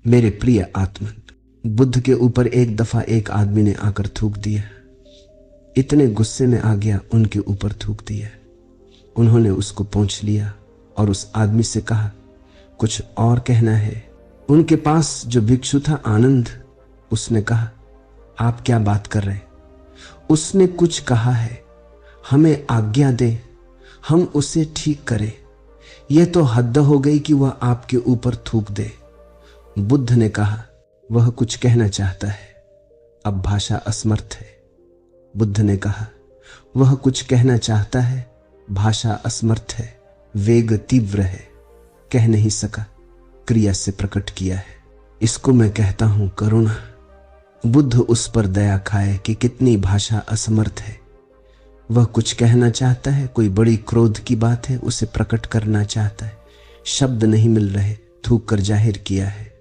मेरे प्रिय आत्मन, बुद्ध के ऊपर एक दफा एक आदमी ने आकर थूक दिया। इतने गुस्से में आ गया, उनके ऊपर थूक दिया। उन्होंने उसको पोंछ लिया और उस आदमी से कहा, कुछ और कहना है? उनके पास जो भिक्षु था आनंद, उसने कहा, आप क्या बात कर रहे? उसने कुछ कहा है, हमें आज्ञा दे, हम उसे ठीक करें। यह तो हद हो गई कि वह आपके ऊपर थूक दे। बुद्ध ने कहा, वह कुछ कहना चाहता है, अब भाषा असमर्थ है। बुद्ध ने कहा, वह कुछ कहना चाहता है, भाषा असमर्थ है, वेग तीव्र है, कह नहीं सका, क्रिया से प्रकट किया है। इसको मैं कहता हूं करुणा। बुद्ध उस पर दया खाए कि कितनी भाषा असमर्थ है। वह कुछ कहना चाहता है, कोई बड़ी क्रोध की बात है, उसे प्रकट करना चाहता है, शब्द नहीं मिल रहे, थूक कर जाहिर किया है।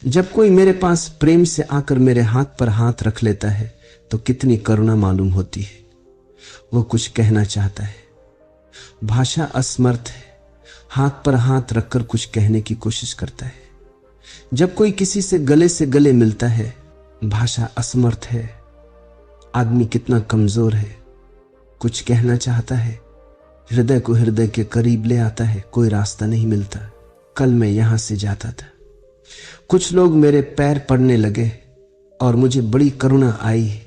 जब कोई मेरे पास प्रेम से आकर मेरे हाथ पर हाथ रख लेता है तो कितनी करुणा मालूम होती है। वो कुछ कहना चाहता है, भाषा असमर्थ है, हाथ पर हाथ रखकर कुछ कहने की कोशिश करता है। जब कोई किसी से गले मिलता है, भाषा असमर्थ है, आदमी कितना कमजोर है, कुछ कहना चाहता है, हृदय को हृदय के करीब ले आता है, कोई रास्ता नहीं मिलता। कल मैं यहां से जाता था, कुछ लोग मेरे पैर पड़ने लगे और मुझे बड़ी करुणा आई।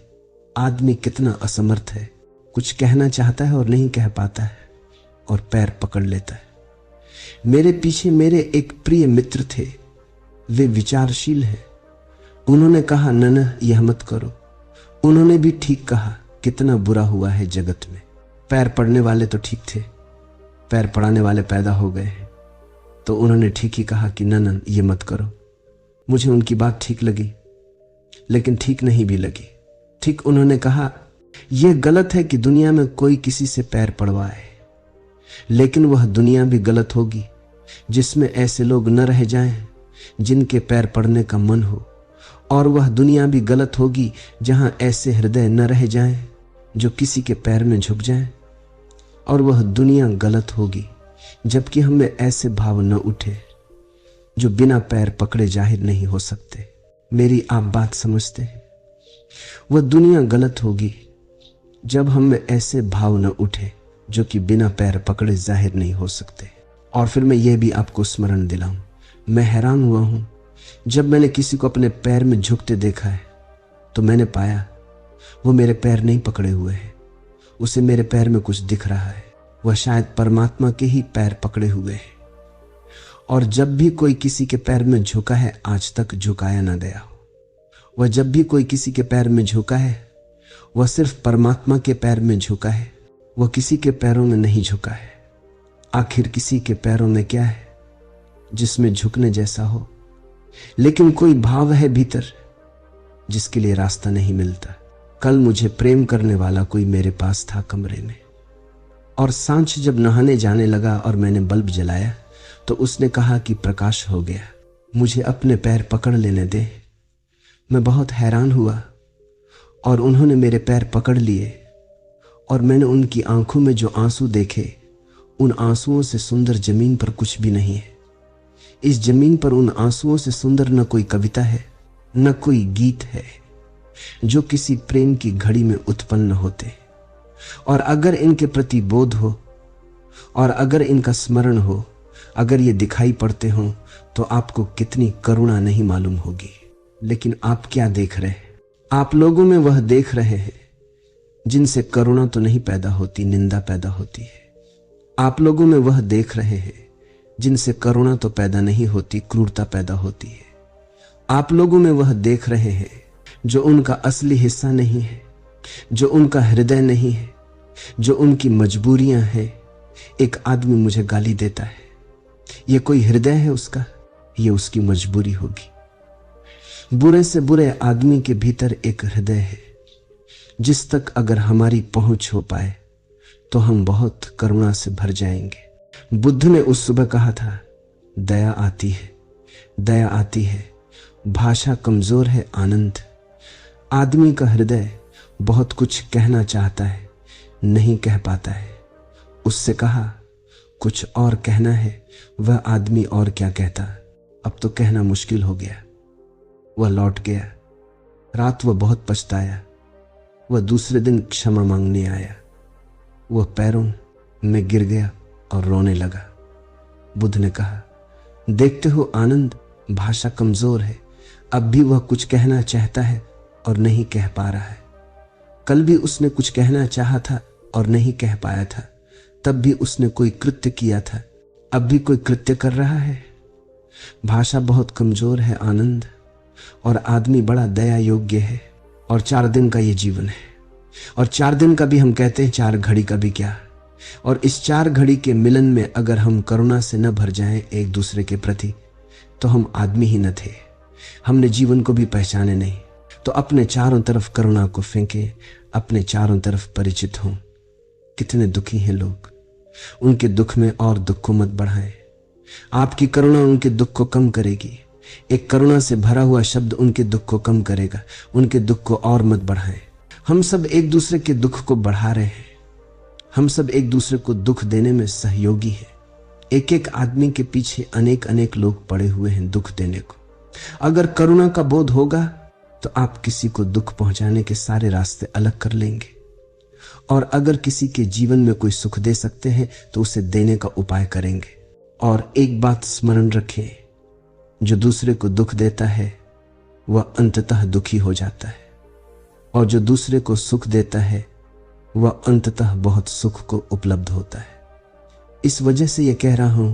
आदमी कितना असमर्थ है, कुछ कहना चाहता है और नहीं कह पाता है और पैर पकड़ लेता है। मेरे पीछे मेरे एक प्रिय मित्र थे, वे विचारशील हैं। उन्होंने कहा, न यह मत करो। उन्होंने भी ठीक कहा, कितना बुरा हुआ है जगत में। पैर पड़ने वाले तो ठीक थे, पैर पड़ाने वाले पैदा हो गए हैं, तो उन्होंने ठीक ही कहा कि न ये मत करो। मुझे उनकी बात ठीक लगी, लेकिन ठीक नहीं भी लगी। ठीक उन्होंने कहा, यह गलत है कि दुनिया में कोई किसी से पैर पड़वाए, लेकिन वह दुनिया भी गलत होगी जिसमें ऐसे लोग न रह जाएं जिनके पैर पड़ने का मन हो, और वह दुनिया भी गलत होगी जहां ऐसे हृदय न रह जाएं जो किसी के पैर में झुक जाएं, और वह दुनिया गलत होगी जबकि हमें ऐसे भाव न उठे जो बिना पैर पकड़े जाहिर नहीं हो सकते। मेरी आप बात समझते हैं? वह दुनिया गलत होगी जब हमें ऐसे भाव न उठे जो कि बिना पैर पकड़े जाहिर नहीं हो सकते। और फिर मैं यह भी आपको स्मरण दिलाऊं, मैं हैरान हुआ हूं जब मैंने किसी को अपने पैर में झुकते देखा है, तो मैंने पाया वो मेरे पैर नहीं पकड़े हुए है, उसे मेरे पैर में कुछ दिख रहा है। वह शायद परमात्मा के ही पैर पकड़े हुए है, और जब भी कोई किसी के पैर में झुका है, आज तक झुकाया ना गया हो। वह जब भी कोई किसी के पैर में झुका है, वह सिर्फ परमात्मा के पैर में झुका है, वह किसी के पैरों में नहीं झुका है। आखिर किसी के पैरों में क्या है जिसमें झुकने जैसा हो, लेकिन कोई भाव है भीतर जिसके लिए रास्ता नहीं मिलता। कल मुझे प्रेम करने वाला कोई मेरे पास था कमरे में, और सांझ जब नहाने जाने लगा और मैंने बल्ब जलाया तो उसने कहा कि प्रकाश हो गया, मुझे अपने पैर पकड़ लेने दे। मैं बहुत हैरान हुआ और उन्होंने मेरे पैर पकड़ लिए, और मैंने उनकी आंखों में जो आंसू देखे, उन आंसुओं से सुंदर जमीन पर कुछ भी नहीं है। इस जमीन पर उन आंसुओं से सुंदर न कोई कविता है, न कोई गीत है जो किसी प्रेम की घड़ी में उत्पन्न होते। और अगर इनके प्रति बोध हो, और अगर इनका स्मरण हो, अगर ये दिखाई पड़ते हो, तो आपको कितनी करुणा नहीं मालूम होगी। लेकिन आप क्या देख रहे हैं? आप लोगों में वह देख रहे हैं जिनसे करुणा तो नहीं पैदा होती, निंदा पैदा होती है। आप लोगों में वह देख रहे हैं जिनसे करुणा तो पैदा नहीं होती, क्रूरता पैदा होती है। आप लोगों में वह देख रहे हैं जो उनका असली हिस्सा नहीं है, जो उनका हृदय नहीं है, जो उनकी मजबूरियां हैं। एक आदमी मुझे गाली देता है, ये कोई हृदय है उसका? ये उसकी मजबूरी होगी। बुरे से बुरे आदमी के भीतर एक हृदय है जिस तक अगर हमारी पहुंच हो पाए तो हम बहुत करुणा से भर जाएंगे। बुद्ध ने उस सुबह कहा था, दया आती है, दया आती है, भाषा कमजोर है आनंद। आदमी का हृदय बहुत कुछ कहना चाहता है, नहीं कह पाता है। उससे कहा कुछ और कहना है, वह आदमी और क्या कहता, अब तो कहना मुश्किल हो गया। वह लौट गया। रात वह बहुत पछताया। वह दूसरे दिन क्षमा मांगने आया। वह पैरों में गिर गया और रोने लगा। बुद्ध ने कहा, देखते हो आनंद, भाषा कमजोर है। अब भी वह कुछ कहना चाहता है और नहीं कह पा रहा है। कल भी उसने कुछ कहना चाहा था और नहीं कह पाया था। तब भी उसने कोई कृत्य किया था, अब भी कोई कृत्य कर रहा है। भाषा बहुत कमजोर है आनंद, और आदमी बड़ा दया योग्य है। और 4 दिन का ये जीवन है, और 4 दिन का भी हम कहते हैं, 4 घड़ी का भी क्या। और इस 4 घड़ी के मिलन में अगर हम करुणा से न भर जाएं एक दूसरे के प्रति, तो हम आदमी ही न थे। हमने जीवन को भी पहचाने नहीं। तो अपने चारों तरफ करुणा को फेंके, अपने चारों तरफ परिचित हों। कितने दुखी हैं लोग, उनके दुख में और दुख को मत बढ़ाएं। आपकी करुणा उनके दुख को कम करेगी। एक करुणा से भरा हुआ शब्द उनके दुख को कम करेगा। उनके दुख को और मत बढ़ाएं। हम सब एक दूसरे के दुख को बढ़ा रहे हैं। हम सब एक दूसरे को दुख देने में सहयोगी हैं। एक एक आदमी के पीछे अनेक अनेक लोग पड़े हुए हैं दुख देने को। अगर करुणा का बोध होगा तो आप किसी को दुख पहुंचाने के सारे रास्ते अलग कर लेंगे। और अगर किसी के जीवन में कोई सुख दे सकते हैं तो उसे देने का उपाय करेंगे। और एक बात स्मरण रखें, जो दूसरे को दुख देता है वह अंततः दुखी हो जाता है, और जो दूसरे को सुख देता है वह अंततः बहुत सुख को उपलब्ध होता है। इस वजह से यह कह रहा हूं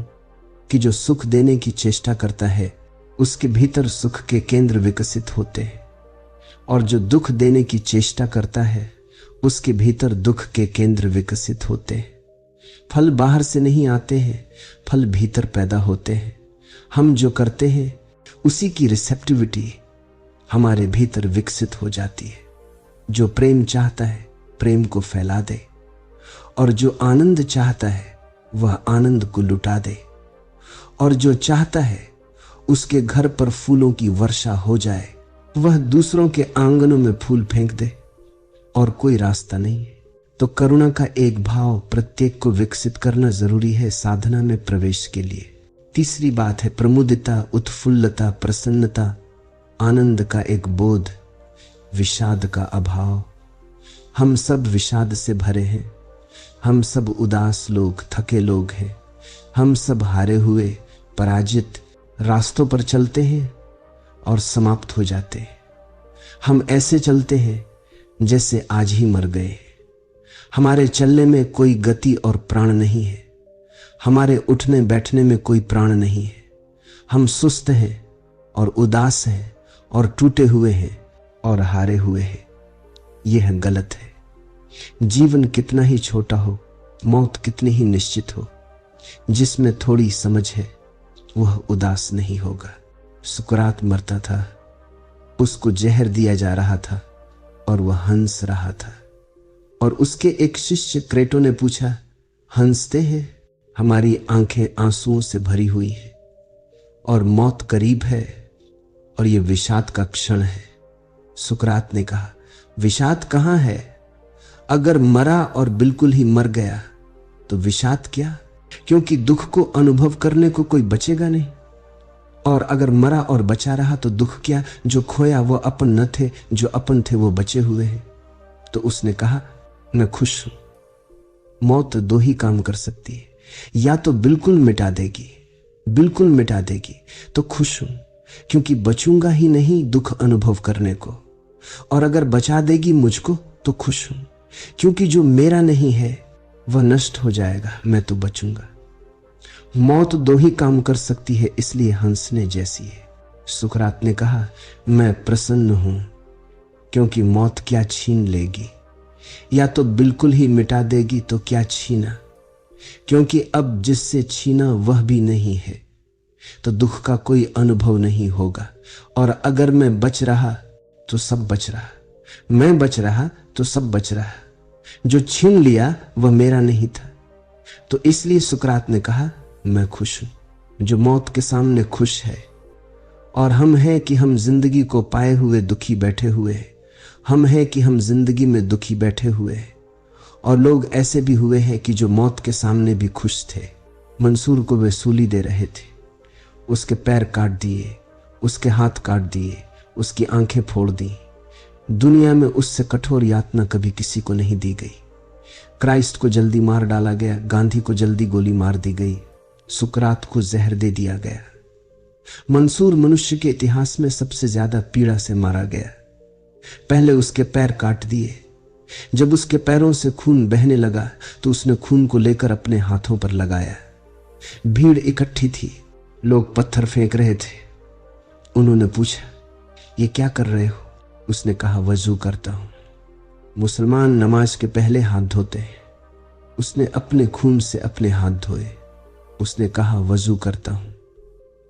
कि जो सुख देने की चेष्टा करता है उसके भीतर सुख के केंद्र विकसित होते हैं, और जो दुख देने की चेष्टा करता है उसके भीतर दुख के केंद्र विकसित होते हैं। फल बाहर से नहीं आते हैं, फल भीतर पैदा होते हैं। हम जो करते हैं उसी की रिसेप्टिविटी हमारे भीतर विकसित हो जाती है। जो प्रेम चाहता है प्रेम को फैला दे, और जो आनंद चाहता है वह आनंद को लुटा दे, और जो चाहता है उसके घर पर फूलों की वर्षा हो जाए वह दूसरों के आंगनों में फूल फेंक दे, और कोई रास्ता नहीं है। तो करुणा का एक भाव प्रत्येक को विकसित करना जरूरी है साधना में प्रवेश के लिए। तीसरी बात है प्रमुदिता, उत्फुल्लता, प्रसन्नता, आनंद का एक बोध, विषाद का अभाव। हम सब विषाद से भरे हैं। हम सब उदास लोग, थके लोग हैं। हम सब हारे हुए, पराजित रास्तों पर चलते हैं और समाप्त हो जाते हैं। हम ऐसे चलते हैं जैसे आज ही मर गए। हमारे चलने में कोई गति और प्राण नहीं है। हमारे उठने बैठने में कोई प्राण नहीं है। हम सुस्त हैं और उदास हैं और टूटे हुए हैं और हारे हुए हैं। यह गलत है। जीवन कितना ही छोटा हो, मौत कितनी ही निश्चित हो, जिसमें थोड़ी समझ है वह उदास नहीं होगा। सुकरात मरता था, उसको जहर दिया जा रहा था और वह हंस रहा था। और उसके एक शिष्य क्रेटो ने पूछा, हंसते हैं? हमारी आंखें आंसुओं से भरी हुई हैं और मौत करीब है और यह विषाद का क्षण है। सुकरात ने कहा, विषाद कहाँ है? अगर मरा और बिल्कुल ही मर गया तो विषाद क्या, क्योंकि दुख को अनुभव करने को कोई बचेगा नहीं। और अगर मरा और बचा रहा तो दुख क्या, जो खोया वो अपन न थे, जो अपन थे वो बचे हुए हैं। तो उसने कहा, मैं खुश हूं। मौत 2 ही काम कर सकती है, या तो बिल्कुल मिटा देगी, बिल्कुल मिटा देगी तो खुश हूं क्योंकि बचूंगा ही नहीं दुख अनुभव करने को, और अगर बचा देगी मुझको तो खुश हूं क्योंकि जो मेरा नहीं है वह नष्ट हो जाएगा, मैं तो बचूंगा। मौत 2 ही काम कर सकती है, इसलिए हंसने जैसी है। सुकरात ने कहा, मैं प्रसन्न हूं क्योंकि मौत क्या छीन लेगी, या तो बिल्कुल ही मिटा देगी तो क्या छीना, क्योंकि अब जिससे छीना वह भी नहीं है तो दुख का कोई अनुभव नहीं होगा। और अगर मैं बच रहा तो सब बच रहा, मैं बच रहा तो सब बच रहा। जो छीन लिया वह मेरा नहीं था। तो इसलिए सुकरात ने कहा, मैं खुश हूं। जो मौत के सामने खुश है, और हम हैं कि हम जिंदगी को पाए हुए दुखी बैठे हुए हैं। हम हैं कि हम जिंदगी में दुखी बैठे हुए हैं। और लोग ऐसे भी हुए हैं कि जो मौत के सामने भी खुश थे। मंसूर को वे सूली दे रहे थे, उसके पैर काट दिए, उसके हाथ काट दिए, उसकी आंखें फोड़ दी। दुनिया में उससे कठोर यातना कभी किसी को नहीं दी गई। क्राइस्ट को जल्दी मार डाला गया, गांधी को जल्दी गोली मार दी गई, सुकरात को जहर दे दिया गया। मंसूर मनुष्य के इतिहास में सबसे ज्यादा पीड़ा से मारा गया। पहले उसके पैर काट दिए। जब उसके पैरों से खून बहने लगा तो उसने खून को लेकर अपने हाथों पर लगाया। भीड़ इकट्ठी थी, लोग पत्थर फेंक रहे थे। उन्होंने पूछा, ये क्या कर रहे हो? उसने कहा, वजू करता हूं। मुसलमान नमाज के पहले हाथ धोते हैं। उसने अपने खून से अपने हाथ धोए। उसने कहा, वजू करता हूं।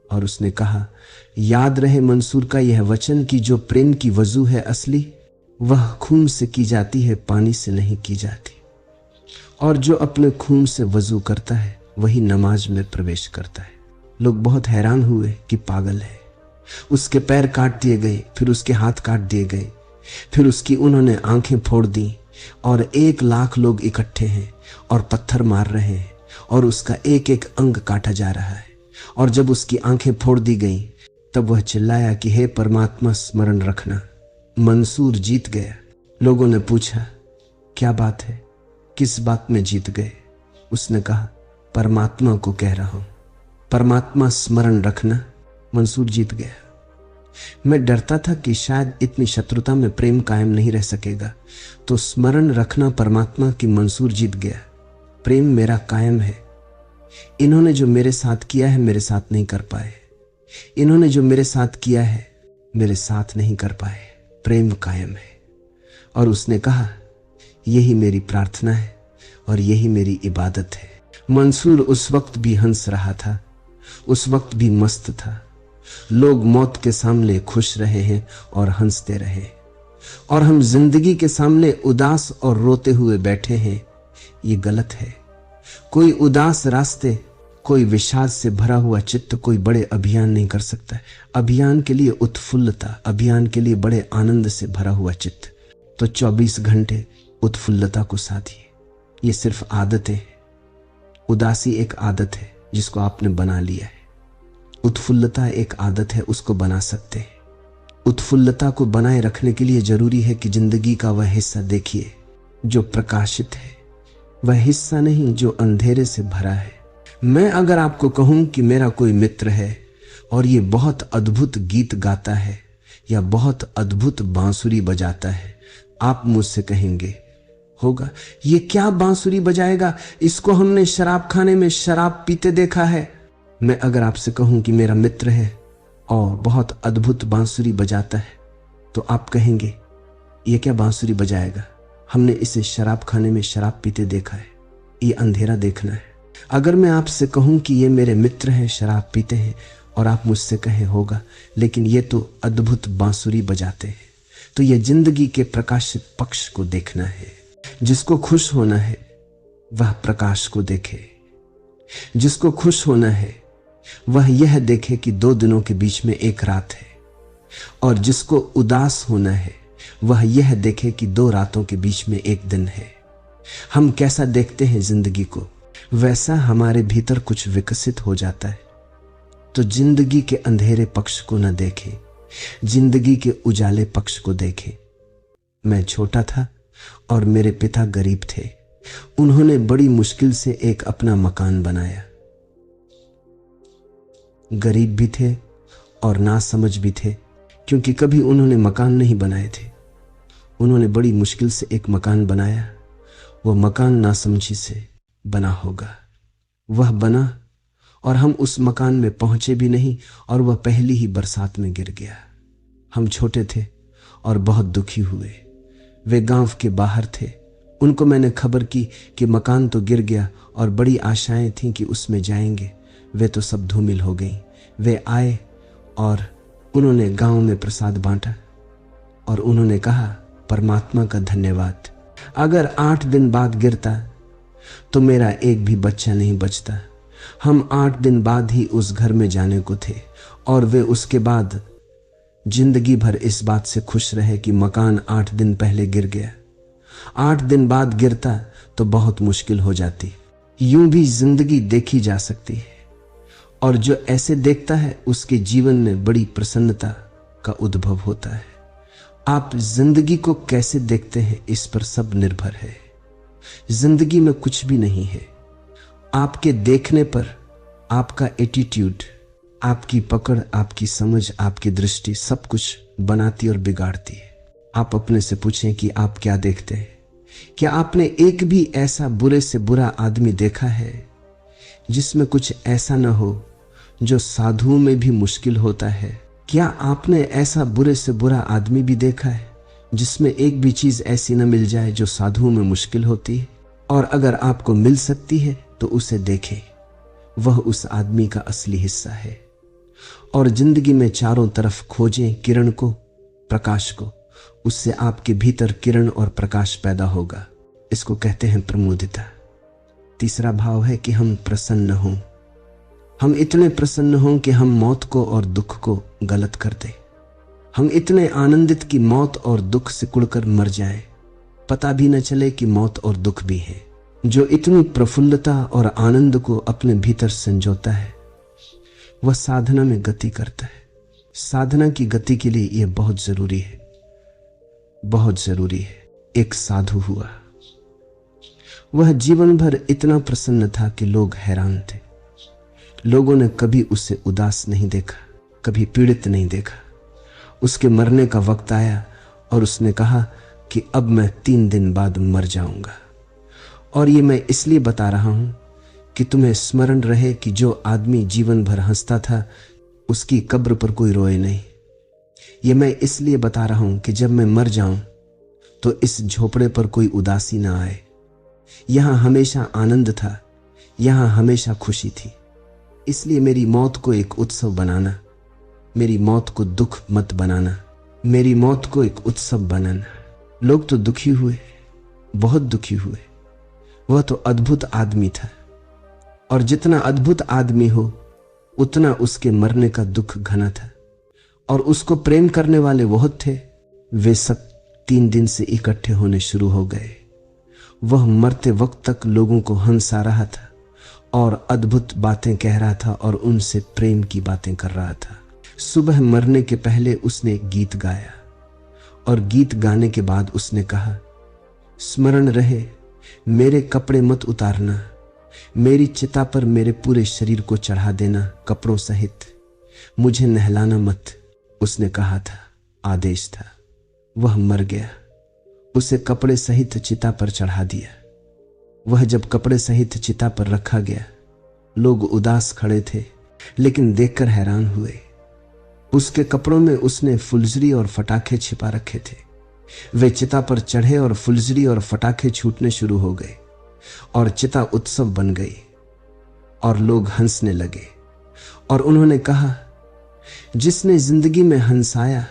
और उसने कहा, याद रहे मंसूर का यह वचन कि जो प्रेम की वजू है असली, वह खून से की जाती है, पानी से नहीं की जाती। और जो अपने खून से वजू करता है वही नमाज में प्रवेश करता है। लोग बहुत हैरान हुए कि पागल है। उसके पैर काट दिए गए, फिर उसके हाथ काट दिए गए, फिर उसकी उन्होंने आंखें फोड़ दी और 1 लाख लोग इकट्ठे हैं और पत्थर मार रहे हैं और उसका एक एक अंग काटा जा रहा है। और जब उसकी आंखें फोड़ दी गई तब वह चिल्लाया कि हे परमात्मा स्मरण रखना। मंसूर जीत गया। लोगों ने पूछा, क्या बात है, किस बात में जीत गए? उसने कहा, परमात्मा को कह रहा हूं, परमात्मा स्मरण रखना। मंसूर जीत गया। मैं डरता था कि शायद इतनी शत्रुता में प्रेम कायम नहीं रह सकेगा, तो स्मरण रखना परमात्मा की मंसूर जीत गया। प्रेम मेरा कायम है। इन्होंने जो मेरे साथ किया है मेरे साथ नहीं कर पाए। इन्होंने जो मेरे साथ किया है मेरे साथ नहीं कर पाए। प्रेम कायम है। और उसने कहा, यही मेरी प्रार्थना है और यही मेरी इबादत है। मंसूर उस वक्त भी हंस रहा था, उस वक्त भी मस्त था। लोग मौत के सामने खुश रहे हैं और हंसते रहे, और हम जिंदगी के सामने उदास और रोते हुए बैठे हैं। ये गलत है। कोई उदास रास्ते, कोई विषाद से भरा हुआ चित्त कोई बड़े अभियान नहीं कर सकता। अभियान के लिए उत्फुल्लता, अभियान के लिए बड़े आनंद से भरा हुआ चित्त। तो 24 घंटे उत्फुल्लता को साधिए। ये सिर्फ आदतें हैं। उदासी एक आदत है जिसको आपने बना लिया है। उत्फुल्लता एक आदत है, उसको बना सकते हैं। उत्फुल्लता को बनाए रखने के लिए जरूरी है कि जिंदगी का वह हिस्सा देखिए जो प्रकाशित है, वह हिस्सा नहीं जो अंधेरे से भरा है। मैं अगर आपको कहूं कि मेरा कोई मित्र है और ये बहुत अद्भुत गीत गाता है या बहुत अद्भुत बांसुरी बजाता है, आप मुझसे कहेंगे, होगा, ये क्या बांसुरी बजाएगा, इसको हमने शराब खाने में शराब पीते देखा है। मैं अगर आपसे कहूं कि मेरा मित्र है और बहुत अद्भुत बांसुरी बजाता है, तो आप कहेंगे, ये क्या बांसुरी बजाएगा, हमने इसे शराब खाने में शराब पीते देखा है, ये अंधेरा देखना है। अगर मैं आपसे कहूं कि ये मेरे मित्र हैं, शराब पीते हैं, और आप मुझसे कहें, होगा, लेकिन ये तो अद्भुत बांसुरी बजाते हैं, तो ये जिंदगी के प्रकाशित पक्ष को देखना है। जिसको खुश होना है वह प्रकाश को देखे। जिसको खुश होना है वह यह देखे कि 2 दिनों के बीच में एक रात है, और जिसको उदास होना है वह यह देखे कि 2 रातों के बीच में एक दिन है। हम कैसा देखते हैं जिंदगी को, वैसा हमारे भीतर कुछ विकसित हो जाता है। तो जिंदगी के अंधेरे पक्ष को न देखे, जिंदगी के उजाले पक्ष को देखे। मैं छोटा था और मेरे पिता गरीब थे। उन्होंने बड़ी मुश्किल से एक अपना मकान बनाया। गरीब भी थे और नासमझ भी थे, क्योंकि कभी उन्होंने मकान नहीं बनाए थे। उन्होंने बड़ी मुश्किल से एक मकान बनाया। वह मकान नासमझी से बना होगा। वह बना और हम उस मकान में पहुंचे भी नहीं, और वह पहली ही बरसात में गिर गया। हम छोटे थे और बहुत दुखी हुए। वे गांव के बाहर थे। उनको मैंने खबर की कि मकान तो गिर गया, और बड़ी आशाएं थीं कि उसमें जाएंगे। वे तो सब धूमिल हो गई। वे आए और उन्होंने गांव में प्रसाद बांटा, और उन्होंने कहा, परमात्मा का धन्यवाद, अगर 8 दिन बाद गिरता तो मेरा एक भी बच्चा नहीं बचता। हम 8 दिन बाद ही उस घर में जाने को थे, और वे उसके बाद जिंदगी भर इस बात से खुश रहे कि मकान 8 दिन पहले गिर गया। 8 दिन बाद गिरता तो बहुत मुश्किल हो जाती। यूं भी जिंदगी देखी जा सकती है, और जो ऐसे देखता है उसके जीवन में बड़ी प्रसन्नता का उद्भव होता है। आप जिंदगी को कैसे देखते हैं इस पर सब निर्भर है। जिंदगी में कुछ भी नहीं है। आपके देखने पर आपका एटीट्यूड, आपकी पकड़, आपकी समझ, आपकी दृष्टि सब कुछ बनाती और बिगाड़ती है। आप अपने से पूछें कि आप क्या देखते हैं। क्या आपने एक भी ऐसा बुरे से बुरा आदमी देखा है जिसमें कुछ ऐसा न हो जो साधुओं में भी मुश्किल होता है? क्या आपने ऐसा बुरे से बुरा आदमी भी देखा है जिसमें एक भी चीज ऐसी न मिल जाए जो साधुओं में मुश्किल होती है? और अगर आपको मिल सकती है तो उसे देखें, वह उस आदमी का असली हिस्सा है। और जिंदगी में चारों तरफ खोजें किरण को, प्रकाश को। उससे आपके भीतर किरण और प्रकाश पैदा होगा। इसको कहते हैं प्रमुदिता। तीसरा भाव है कि हम प्रसन्न हों। हम इतने प्रसन्न हों कि हम मौत को और दुख को गलत कर दें। हम इतने आनंदित कि मौत और दुख से कुड़कर मर जाएं, पता भी न चले कि मौत और दुख भी है। जो इतनी प्रफुल्लता और आनंद को अपने भीतर संजोता है वह साधना में गति करता है। साधना की गति के लिए यह बहुत जरूरी है, बहुत जरूरी है। एक साधु हुआ, वह जीवन भर इतना प्रसन्न था कि लोग हैरान थे। लोगों ने कभी उसे उदास नहीं देखा, कभी पीड़ित नहीं देखा। उसके मरने का वक्त आया और उसने कहा कि अब मैं 3 दिन बाद मर जाऊंगा। और ये मैं इसलिए बता रहा हूं कि तुम्हें स्मरण रहे कि जो आदमी जीवन भर हंसता था उसकी कब्र पर कोई रोए नहीं। ये मैं इसलिए बता रहा हूं कि जब मैं मर जाऊं तो इस झोपड़े पर कोई उदासी ना आए। यहां हमेशा आनंद था, यहां हमेशा खुशी थी। इसलिए मेरी मौत को एक उत्सव बनाना, मेरी मौत को दुख मत बनाना, मेरी मौत को एक उत्सव बनाना। लोग तो दुखी हुए, बहुत दुखी हुए। वह तो अद्भुत आदमी था, और जितना अद्भुत आदमी हो उतना उसके मरने का दुख घना था। और उसको प्रेम करने वाले बहुत थे, वे सब 3 दिन से इकट्ठे होने शुरू हो गए। वह मरते वक्त तक लोगों को हंसा रहा था और अद्भुत बातें कह रहा था और उनसे प्रेम की बातें कर रहा था। सुबह मरने के पहले उसने एक गीत गाया और गीत गाने के बाद उसने कहा, स्मरण रहे मेरे कपड़े मत उतारना, मेरी चिता पर मेरे पूरे शरीर को चढ़ा देना कपड़ों सहित, मुझे नहलाना मत। उसने कहा था, आदेश था। वह मर गया, उसे कपड़े सहित चिता पर चढ़ा दिया। वह जब कपड़े सहित चिता पर रखा गया, लोग उदास खड़े थे लेकिन देखकर हैरान हुए। उसके कपड़ों में उसने फुलझड़ी और फटाखे छिपा रखे थे। वे चिता पर चढ़े और फुलझड़ी और फटाखे छूटने शुरू हो गए और चिता उत्सव बन गई और लोग हंसने लगे। और उन्होंने कहा, जिसने जिंदगी में हंसाया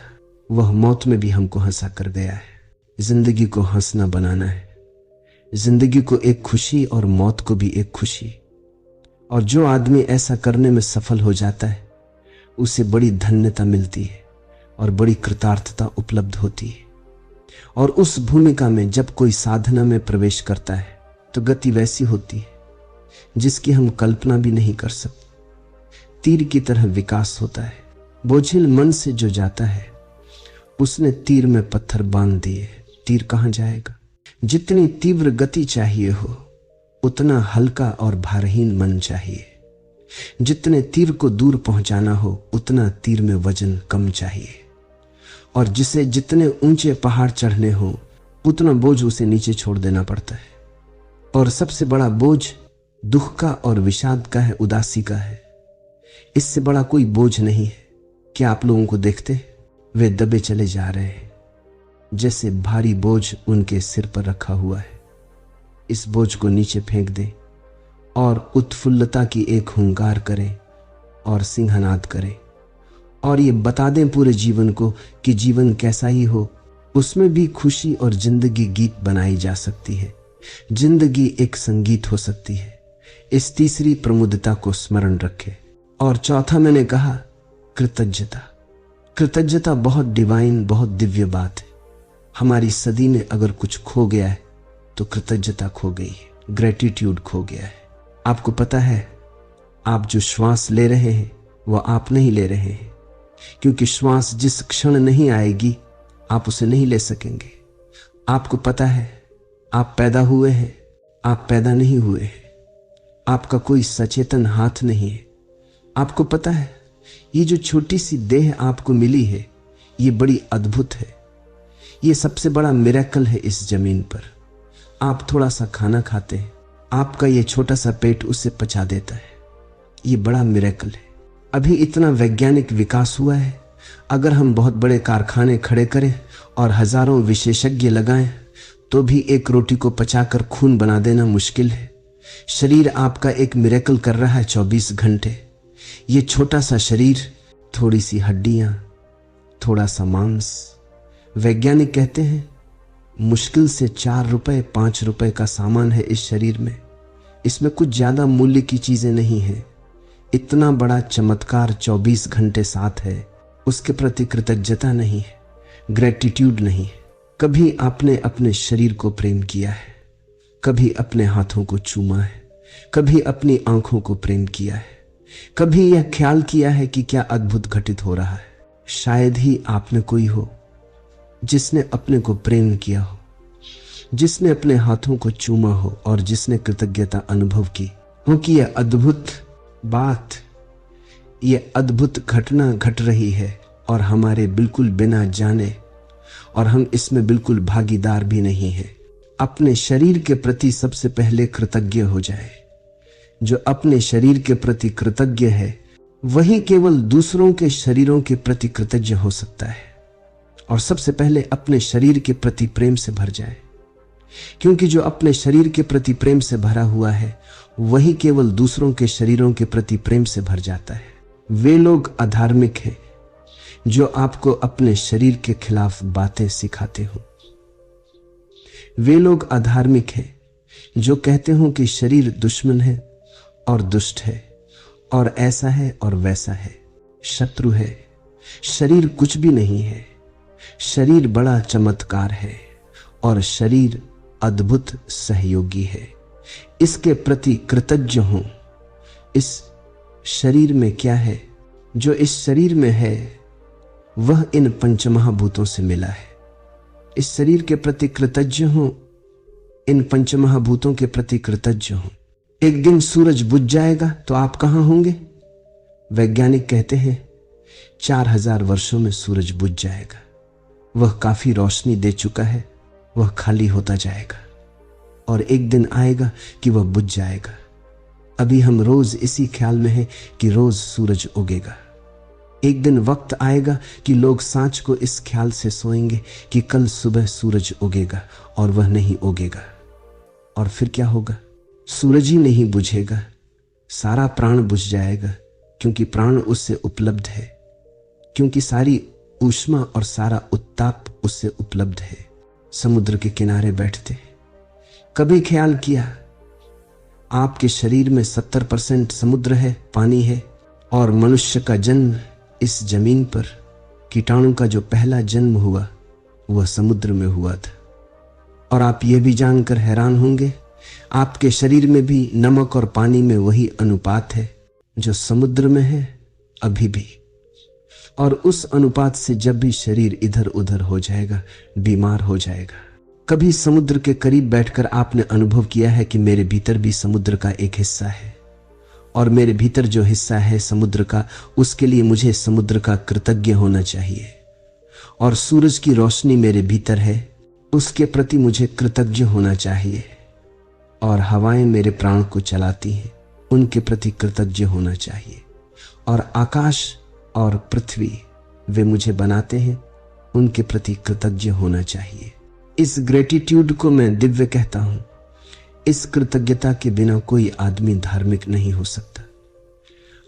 वह मौत में भी हमको हंसा कर गया है। जिंदगी को हंसना बनाना है, जिंदगी को एक खुशी और मौत को भी एक खुशी। और जो आदमी ऐसा करने में सफल हो जाता है उसे बड़ी धन्यता मिलती है और बड़ी कृतार्थता उपलब्ध होती है। और उस भूमिका में जब कोई साधना में प्रवेश करता है तो गति वैसी होती है जिसकी हम कल्पना भी नहीं कर सकते। तीर की तरह विकास होता है। बोझिल मन से जो जाता है उसने तीर में पत्थर बांध दिए, तीर कहां जाएगा? जितनी तीव्र गति चाहिए हो उतना हल्का और भारहीन मन चाहिए। जितने तीर को दूर पहुंचाना हो उतना तीर में वजन कम चाहिए। और जिसे जितने ऊंचे पहाड़ चढ़ने हो उतना बोझ उसे नीचे छोड़ देना पड़ता है। और सबसे बड़ा बोझ दुख का और विषाद का है, उदासी का है। इससे बड़ा कोई बोझ नहीं है। क्या आप लोगों को देखते? वे दबे चले जा रहे हैं जैसे भारी बोझ उनके सिर पर रखा हुआ है। इस बोझ को नीचे फेंक दें और उत्फुल्लता की एक हुंकार करें और सिंहनाद करें और ये बता दें पूरे जीवन को कि जीवन कैसा ही हो उसमें भी खुशी और जिंदगी गीत बनाई जा सकती है। जिंदगी एक संगीत हो सकती है। इस तीसरी प्रमुदिता को स्मरण रखें। और चौथा मैंने कहा कृतज्ञता। कृतज्ञता बहुत डिवाइन, बहुत दिव्य बात है। हमारी सदी में अगर कुछ खो गया है तो कृतज्ञता खो गई है, ग्रेटिट्यूड खो गया है। आपको पता है, आप जो श्वास ले रहे हैं वो आप नहीं ले रहे हैं। क्योंकि श्वास जिस क्षण नहीं आएगी आप उसे नहीं ले सकेंगे। आपको पता है आप पैदा हुए हैं, आप पैदा नहीं हुए हैं, आपका कोई सचेतन हाथ नहीं है। आपको पता है ये जो छोटी सी देह आपको मिली है ये बड़ी अद्भुत है, ये सबसे बड़ा मिरेकल है इस जमीन पर। आप थोड़ा सा खाना खाते हैं, आपका ये छोटा सा पेट उसे पचा देता है, ये बड़ा मिरेकल है। अभी इतना वैज्ञानिक विकास हुआ है, अगर हम बहुत बड़े कारखाने खड़े करें और हजारों विशेषज्ञ लगाएं तो भी एक रोटी को पचाकर खून बना देना मुश्किल है। शरीर आपका एक मिरेकल कर रहा है 24 घंटे। ये छोटा सा शरीर, थोड़ी सी हड्डियां, थोड़ा सा मांस, वैज्ञानिक कहते हैं मुश्किल से 4 रुपए 5 रुपए का सामान है इस शरीर में। इसमें कुछ ज्यादा मूल्य की चीजें नहीं है। इतना बड़ा चमत्कार 24 घंटे साथ है, उसके प्रति कृतज्ञता नहीं है, ग्रेटिट्यूड नहीं है। कभी आपने अपने शरीर को प्रेम किया है, कभी अपने हाथों को चूमा है, कभी अपनी आंखों को प्रेम किया है, कभी यह ख्याल किया है कि क्या अद्भुत घटित हो रहा है। शायद ही आप में कोई हो जिसने अपने को प्रेम किया हो, जिसने अपने हाथों को चूमा हो और जिसने कृतज्ञता अनुभव की हो कि यह अद्भुत बात, यह अद्भुत घटना घट रही है और हमारे बिल्कुल बिना जाने, और हम इसमें बिल्कुल भागीदार भी नहीं है। अपने शरीर के प्रति सबसे पहले कृतज्ञ हो जाए। जो अपने शरीर के प्रति कृतज्ञ है वही केवल दूसरों के शरीरों के प्रति कृतज्ञ हो सकता है। और सबसे पहले अपने शरीर के प्रति प्रेम से भर जाए, क्योंकि जो अपने शरीर के प्रति प्रेम से भरा हुआ है वही केवल दूसरों के शरीरों के प्रति प्रेम से भर जाता है। वे लोग अधार्मिक हैं जो आपको अपने शरीर के खिलाफ बातें सिखाते हो। वे लोग अधार्मिक हैं जो कहते हो कि शरीर दुश्मन है और दुष्ट है और ऐसा है और वैसा है, शत्रु है। शरीर कुछ भी नहीं है, शरीर बड़ा चमत्कार है और शरीर अद्भुत सहयोगी है। इसके प्रति कृतज्ञ हो। इस शरीर में क्या है? जो इस शरीर में है वह इन पंचमहाभूतों से मिला है। इस शरीर के प्रति कृतज्ञ हो, इन पंचमहाभूतों के प्रति कृतज्ञ हो। एक दिन सूरज बुझ जाएगा तो आप कहां होंगे? वैज्ञानिक कहते हैं 4000 वर्षों में सूरज बुझ जाएगा। वह काफी रोशनी दे चुका है, वह खाली होता जाएगा और एक दिन आएगा कि वह बुझ जाएगा। अभी हम रोज इसी ख्याल में हैं कि रोज सूरज उगेगा। एक दिन वक्त आएगा कि लोग सांझ को इस ख्याल से सोएंगे कि कल सुबह सूरज उगेगा और वह नहीं उगेगा। और फिर क्या होगा? सूरज ही नहीं बुझेगा, सारा प्राण बुझ जाएगा, क्योंकि प्राण उससे उपलब्ध है, क्योंकि सारी ऊष्मा और सारा उत्ताप उससे उपलब्ध है। समुद्र के किनारे बैठते कभी ख्याल किया आपके शरीर में 70% समुद्र है, पानी है, और मनुष्य का जन्म इस जमीन पर, कीटाणु का जो पहला जन्म हुआ वह समुद्र में हुआ था। और आप यह भी जानकर हैरान होंगे आपके शरीर में भी नमक और पानी में वही अनुपात है जो समुद्र में है अभी भी। और उस अनुपात से जब भी शरीर इधर उधर हो जाएगा, बीमार हो जाएगा। कभी समुद्र के करीब बैठकर आपने अनुभव किया है कि मेरे भीतर भी समुद्र का एक हिस्सा है, और मेरे भीतर जो हिस्सा है समुद्र का, उसके लिए मुझे समुद्र का कृतज्ञ होना चाहिए। और सूरज की रोशनी मेरे भीतर है, उसके प्रति मुझे कृतज्ञ होना चाहिए। और हवाएं मेरे प्राण को चलाती हैं, उनके प्रति कृतज्ञ होना चाहिए। और आकाश और पृथ्वी वे मुझे बनाते हैं, उनके प्रति कृतज्ञ होना चाहिए। इस ग्रेटिट्यूड को मैं दिव्य कहता हूं। इस कृतज्ञता के बिना कोई आदमी धार्मिक नहीं हो सकता।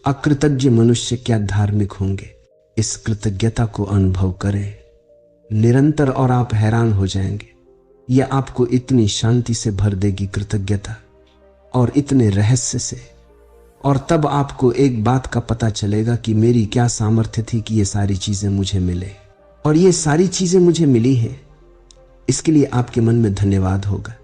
अकृतज्ञ मनुष्य क्या धार्मिक होंगे? इस कृतज्ञता को अनुभव करें निरंतर और आप हैरान हो जाएंगे। यह आपको इतनी शांति से भर देगी कृतज्ञता, और इतने रहस्य से। और तब आपको एक बात का पता चलेगा कि मेरी क्या सामर्थ्य थी कि ये सारी चीजें मुझे मिले, और ये सारी चीजें मुझे मिली हैं। इसके लिए आपके मन में धन्यवाद होगा,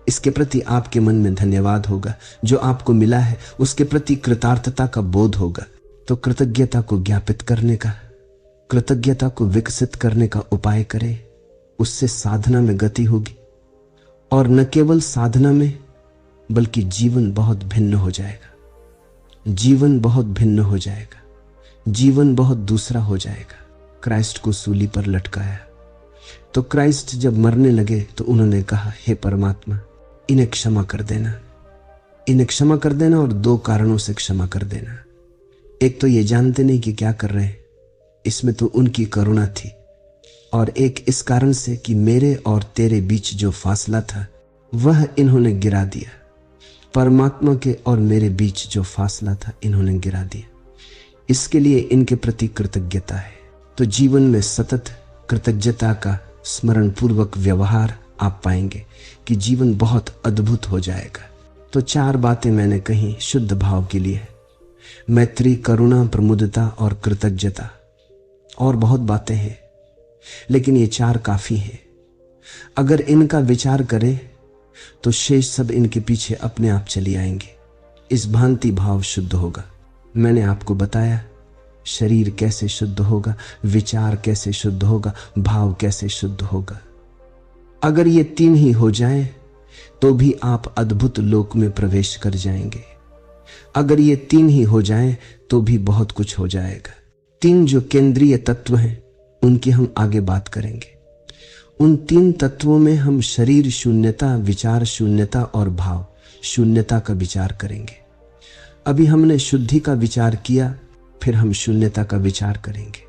इसके प्रति आपके मन में धन्यवाद होगा। जो आपको मिला है उसके प्रति कृतार्थता का बोध होगा। तो कृतज्ञता को ज्ञापित करने का कृतज्ञता को विकसित करने का उपाय करे, उससे साधना में गति होगी, और न केवल साधना में बल्कि जीवन बहुत भिन्न हो जाएगा। जीवन बहुत भिन्न हो जाएगा, जीवन बहुत दूसरा हो जाएगा। क्राइस्ट को सूली पर लटकाया तो क्राइस्ट जब मरने लगे तो उन्होंने कहा, हे परमात्मा, इन्हें क्षमा कर देना, इन्हें क्षमा कर देना, और 2 कारणों से क्षमा कर देना। एक तो ये जानते नहीं कि क्या कर रहे हैं, इसमें तो उनकी करुणा थी, और एक इस कारण से कि मेरे और तेरे बीच जो फासला था वह इन्होंने गिरा दिया। परमात्मा के और मेरे बीच जो फासला था इन्होंने गिरा दिया। इसके लिए इनके प्रति कृतज्ञता है। तो जीवन में सतत कृतज्ञता का स्मरण पूर्वक व्यवहार आप पाएंगे कि जीवन बहुत अद्भुत हो जाएगा। तो 4 बातें मैंने कही शुद्ध भाव के लिए, मैत्री, करुणा, प्रमुदता और कृतज्ञता। और बहुत बातें हैं, लेकिन ये 4 काफी हैं। अगर इनका विचार करें तो शेष सब इनके पीछे अपने आप चली आएंगे। इस भांति भाव शुद्ध होगा। मैंने आपको बताया शरीर कैसे शुद्ध होगा, विचार कैसे शुद्ध होगा, भाव कैसे शुद्ध होगा। अगर ये 3 ही हो जाएं तो भी आप अद्भुत लोक में प्रवेश कर जाएंगे। अगर ये 3 ही हो जाएं तो भी बहुत कुछ हो जाएगा। 3 जो केंद्रीय तत्व हैं उनकी हम आगे बात करेंगे। उन 3 तत्वों में हम शरीर शून्यता, विचार शून्यता और भाव शून्यता का विचार करेंगे। अभी हमने शुद्धि का विचार किया, फिर हम शून्यता का विचार करेंगे।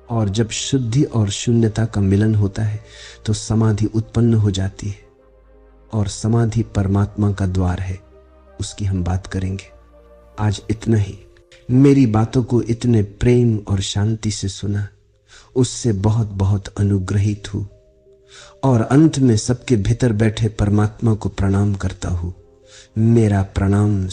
और जब शुद्धि और शून्यता का मिलन होता है तो समाधि उत्पन्न हो जाती है, और समाधि परमात्मा का द्वार है, उसकी हम बात करेंगे। आज इतना ही। मेरी बातों को इतने प्रेम और शांति से सुना, उससे बहुत बहुत अनुग्रहित हूँ, और अंत में सबके भीतर बैठे परमात्मा को प्रणाम करता हूँ। मेरा प्रणाम